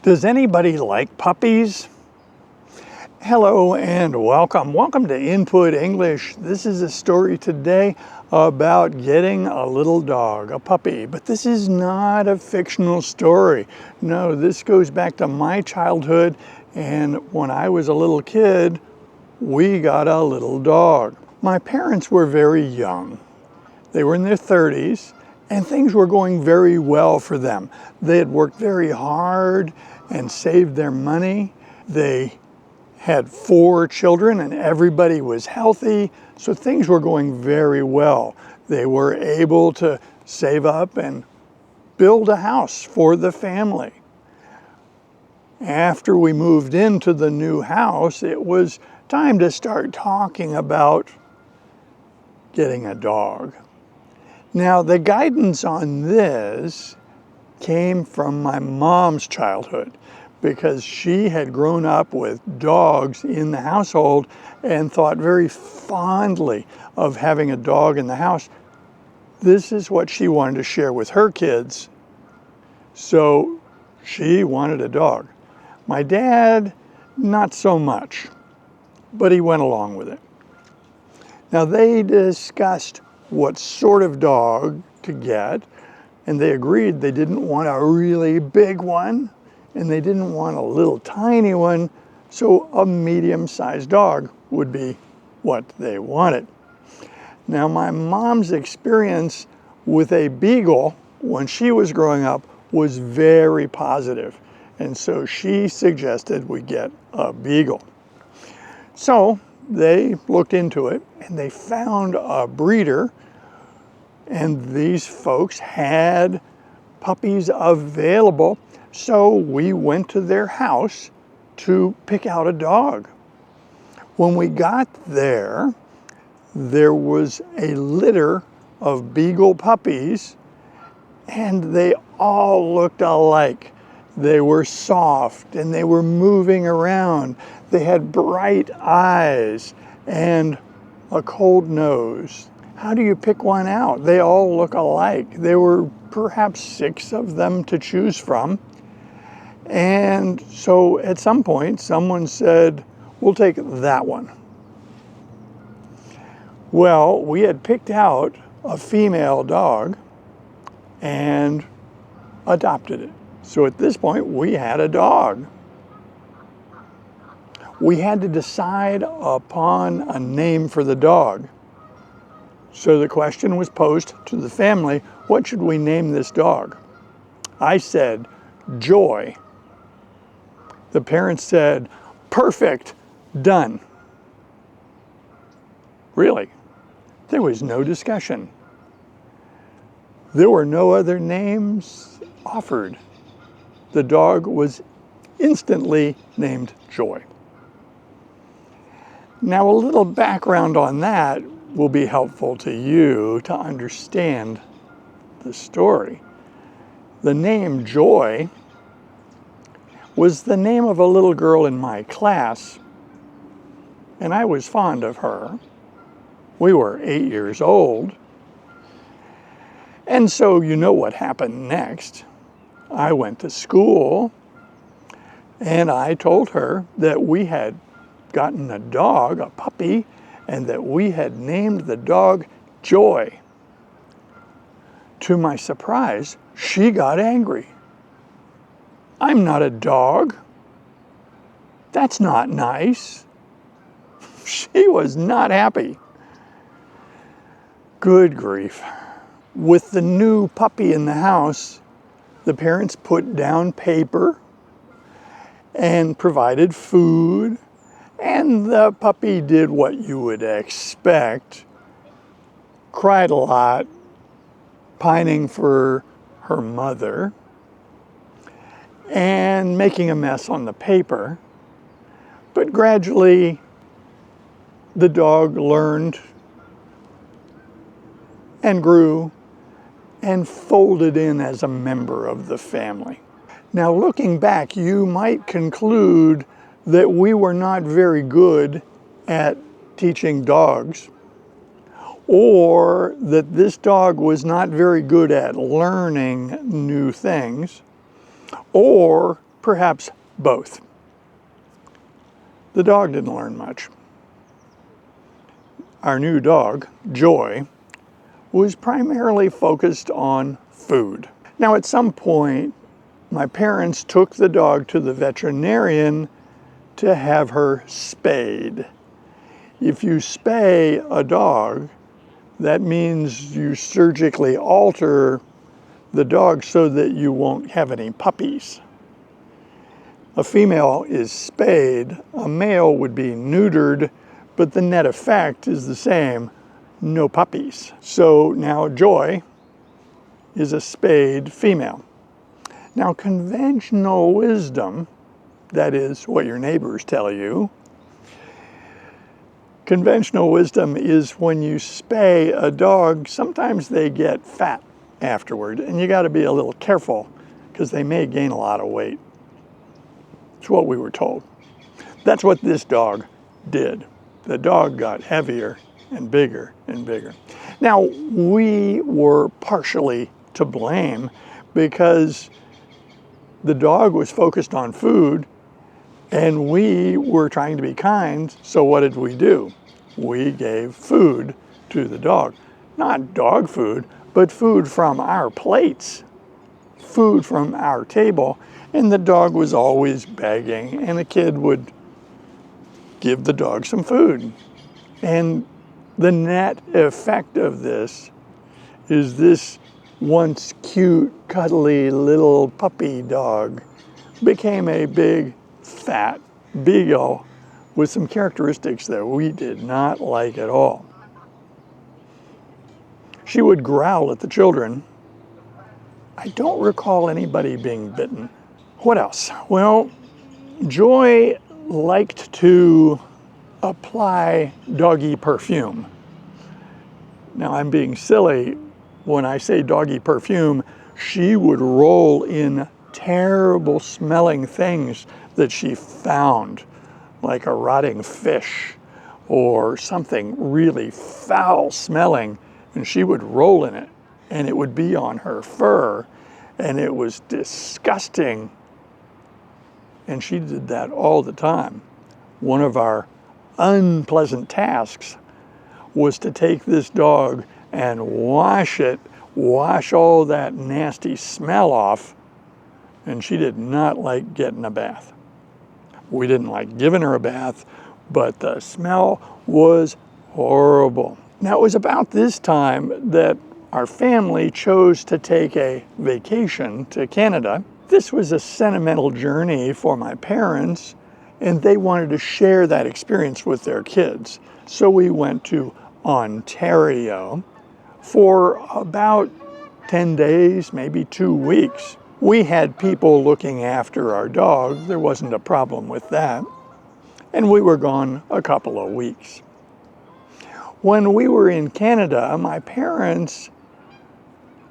Does anybody like puppies? Hello and welcome. Welcome to Input English. This is a story today about getting a little dog, a puppy. But this is not a fictional story. No, this goes back to my childhood, and when I was a little kid, we got a little dog. My parents were very young. They were in their 30s, and things were going very well for them. They had worked very hard and saved their money. They had 4 children and everybody was healthy, so things were going very well. They were able to save up and build a house for the family. After we moved into the new house, it was time to start talking about getting a dog. Now, the guidance on this came from my mom's childhood because she had grown up with dogs in the household and thought very fondly of having a dog in the house. This is what she wanted to share with her kids, so she wanted a dog. My dad, not so much, but he went along with it. Now, they discussed what sort of dog to get, and they agreed they didn't want a really big one, and they didn't want a little tiny one, so a medium-sized dog would be what they wanted. Now, my mom's experience with a beagle when she was growing up was very positive, and so she suggested we get a beagle. So they looked into it, and they found a breeder, and these folks had puppies available, so we went to their house to pick out a dog. When we got there, there was a litter of beagle puppies, and they all looked alike. They were soft, and they were moving around. They had bright eyes and a cold nose. How do you pick one out? They all look alike. There were perhaps 6 of them to choose from. And so at some point, someone said, we'll take that one. Well, we had picked out a female dog and adopted it. So at this point, we had a dog. We had to decide upon a name for the dog. So the question was posed to the family, what should we name this dog? I said, Joy. The parents said, perfect, done. Really, there was no discussion. There were no other names offered. The dog was instantly named Joy. Now, a little background on that will be helpful to you to understand the story. The name Joy was the name of a little girl in my class, and I was fond of her. We were 8 years old. And so you know what happened next. I went to school, and I told her that we had gotten a dog, a puppy, and that we had named the dog Joy. To my surprise, she got angry. I'm not a dog. That's not nice. She was not happy. Good grief. With the new puppy in the house, the parents put down paper and provided food, and the puppy did what you would expect. Cried a lot, pining for her mother, and making a mess on the paper. But gradually, the dog learned and grew and folded in as a member of the family. Now, looking back, you might conclude that we were not very good at teaching dogs, or that this dog was not very good at learning new things, or perhaps both. The dog didn't learn much. Our new dog, Joy, was primarily focused on food. Now, at some point, my parents took the dog to the veterinarian to have her spayed. If you spay a dog, that means you surgically alter the dog so that you won't have any puppies. A female is spayed, a male would be neutered, but the net effect is the same, no puppies. So now Joy is a spayed female. Now, conventional wisdom, that is what your neighbors tell you, conventional wisdom is when you spay a dog, sometimes they get fat afterward, and you got to be a little careful because they may gain a lot of weight. It's what we were told. That's what this dog did. The dog got heavier and bigger and bigger. Now, we were partially to blame because the dog was focused on food and we were trying to be kind, so what did we do? We gave food to the dog. Not dog food, but food from our plates, food from our table, and the dog was always begging, and the kid would give the dog some food. And the net effect of this is this once cute, cuddly little puppy dog became a big, fat beagle with some characteristics that we did not like at all. She would growl at the children. I don't recall anybody being bitten. What else? Well, Joy liked to apply doggy perfume. Now, I'm being silly when I say doggy perfume. She would roll in terrible smelling things that she found, like a rotting fish or something really foul smelling, and she would roll in it, and it would be on her fur, and it was disgusting. And she did that all the time. One of our unpleasant tasks was to take this dog and wash all that nasty smell off, and she did not like getting a bath. We didn't like giving her a bath, but the smell was horrible. Now, it was about this time that our family chose to take a vacation to Canada. This was a sentimental journey for my parents, and they wanted to share that experience with their kids. So we went to Ontario for about 10 days, maybe 2 weeks. We had people looking after our dog. There wasn't a problem with that. And we were gone a couple of weeks. When we were in Canada, my parents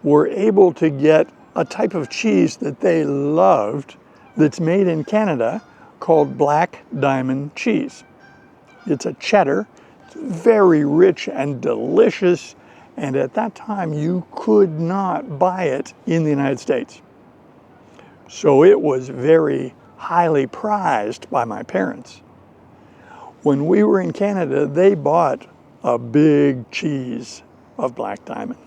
were able to get a type of cheese that they loved that's made in Canada called Black Diamond cheese. It's a cheddar. It's very rich and delicious, and at that time you could not buy it in the United States. So it was very highly prized by my parents. When we were in Canada, they bought a big cheese of Black Diamond.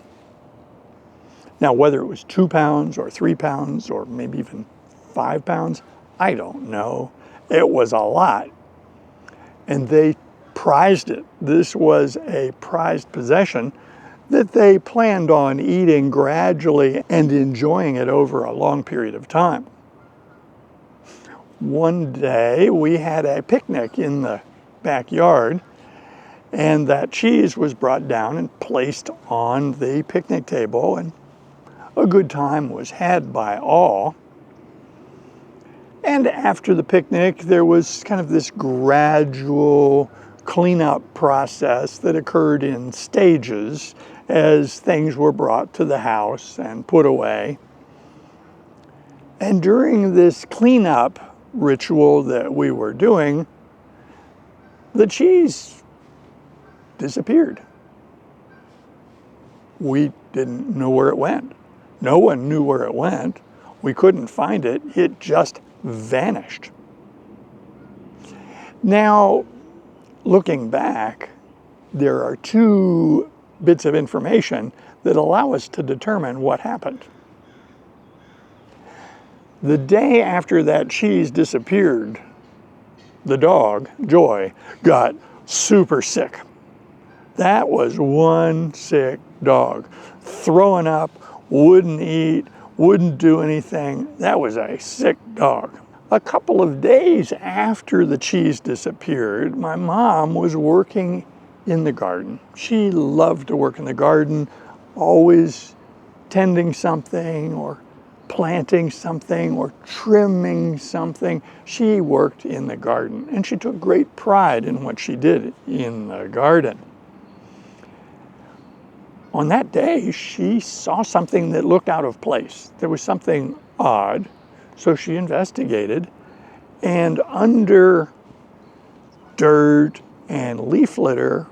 Now, whether it was 2 pounds or 3 pounds or maybe even 5 pounds, I don't know. It was a lot. And they prized it. This was a prized possession that they planned on eating gradually and enjoying it over a long period of time. One day we had a picnic in the backyard, and that cheese was brought down and placed on the picnic table, and a good time was had by all. And after the picnic, there was kind of this gradual cleanup process that occurred in stages as things were brought to the house and put away. And during this cleanup ritual that we were doing, the cheese disappeared. We didn't know where it went. No one knew where it went. We couldn't find it. It just vanished. Now, looking back, there are two bits of information that allow us to determine what happened. The day after that cheese disappeared, the dog, Joy, got super sick. That was one sick dog. Throwing up, wouldn't eat, wouldn't do anything. That was a sick dog. A couple of days after the cheese disappeared, my mom was working in the garden. She loved to work in the garden, always tending something or planting something or trimming something. She worked in the garden and she took great pride in what she did in the garden. On that day, she saw something that looked out of place. There was something odd, so she investigated, and under dirt and leaf litter,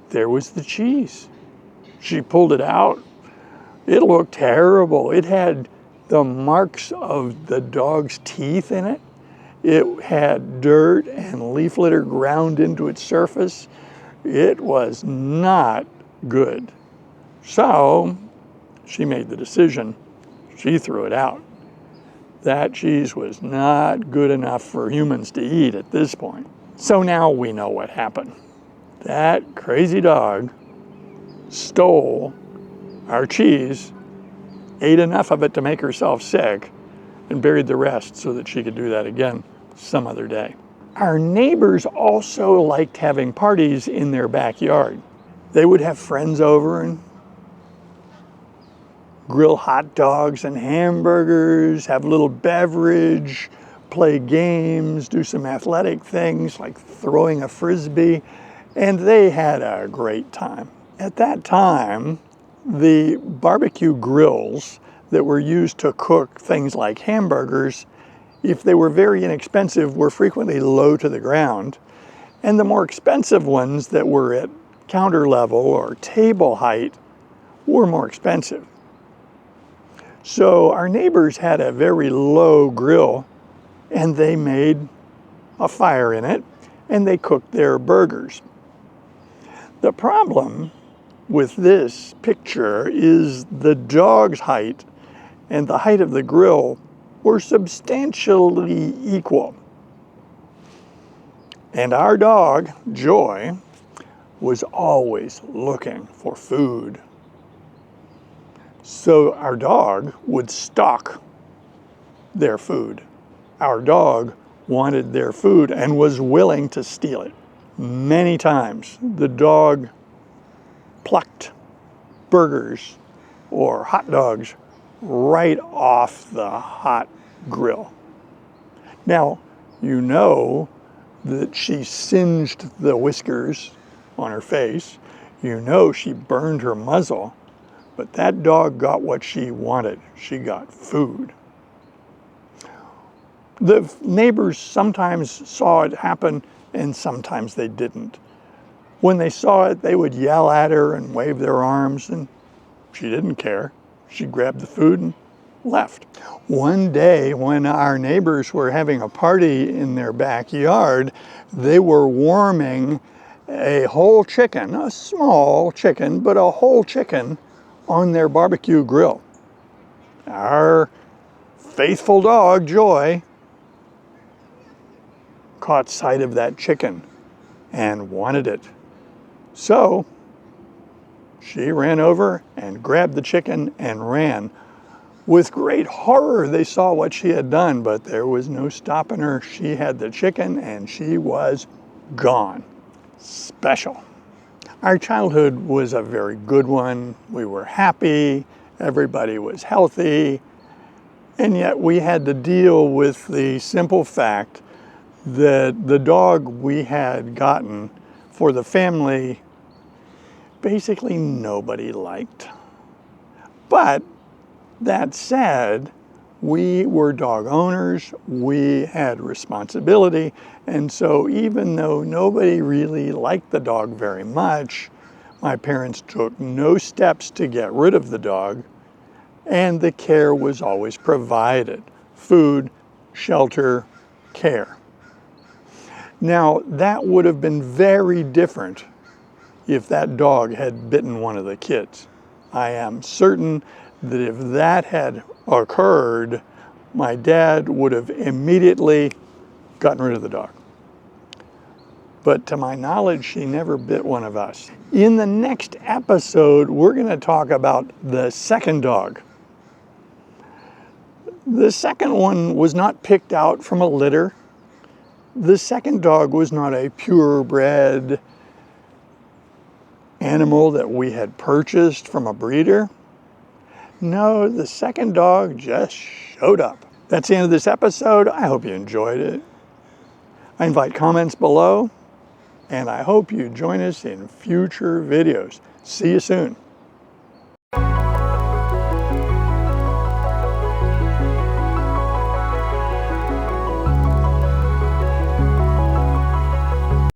there was the cheese. She pulled it out. It looked terrible. It had the marks of the dog's teeth in it. It had dirt and leaf litter ground into its surface. It was not good. So she made the decision. She threw it out. That cheese was not good enough for humans to eat at this point. So now we know what happened. That crazy dog stole our cheese, ate enough of it to make herself sick, and buried the rest so that she could do that again some other day. Our neighbors also liked having parties in their backyard. They would have friends over and grill hot dogs and hamburgers, have a little beverage, play games, do some athletic things like throwing a frisbee, and they had a great time. At that time, the barbecue grills that were used to cook things like hamburgers, if they were very inexpensive, were frequently low to the ground, and the more expensive ones that were at counter level or table height were more expensive. So our neighbors had a very low grill, and they made a fire in it, and they cooked their burgers. The problem with this picture is the dog's height and the height of the grill were substantially equal. And our dog, Joy, was always looking for food. So our dog would stalk their food. Our dog wanted their food and was willing to steal it. Many times the dog plucked burgers or hot dogs right off the hot grill. Now, you know that she singed the whiskers on her face. You know she burned her muzzle, but that dog got what she wanted. She got food. The neighbors sometimes saw it happen and sometimes they didn't. When they saw it, they would yell at her and wave their arms, and she didn't care. She grabbed the food and left. One day when our neighbors were having a party in their backyard, they were warming a whole chicken, a small chicken, but a whole chicken on their barbecue grill. Our faithful dog, Joy, caught sight of that chicken and wanted it. So she ran over and grabbed the chicken and ran. With great horror, they saw what she had done, but there was no stopping her. She had the chicken and she was gone. Special. Our childhood was a very good one. We were happy, everybody was healthy, and yet we had to deal with the simple fact that the dog we had gotten for the family, basically nobody liked. But that said, we were dog owners, we had responsibility, and so even though nobody really liked the dog very much, my parents took no steps to get rid of the dog, and the care was always provided. food, shelter, care. Now, that would have been very different if that dog had bitten one of the kids. I am certain that if that had occurred, my dad would have immediately gotten rid of the dog. But to my knowledge, she never bit one of us. In the next episode, we're going to talk about the second dog. The second one was not picked out from a litter. The second dog was not a purebred animal that we had purchased from a breeder. No, the second dog just showed up. That's the end of this episode. I hope you enjoyed it. I invite comments below, and I hope you join us in future videos. See you soon.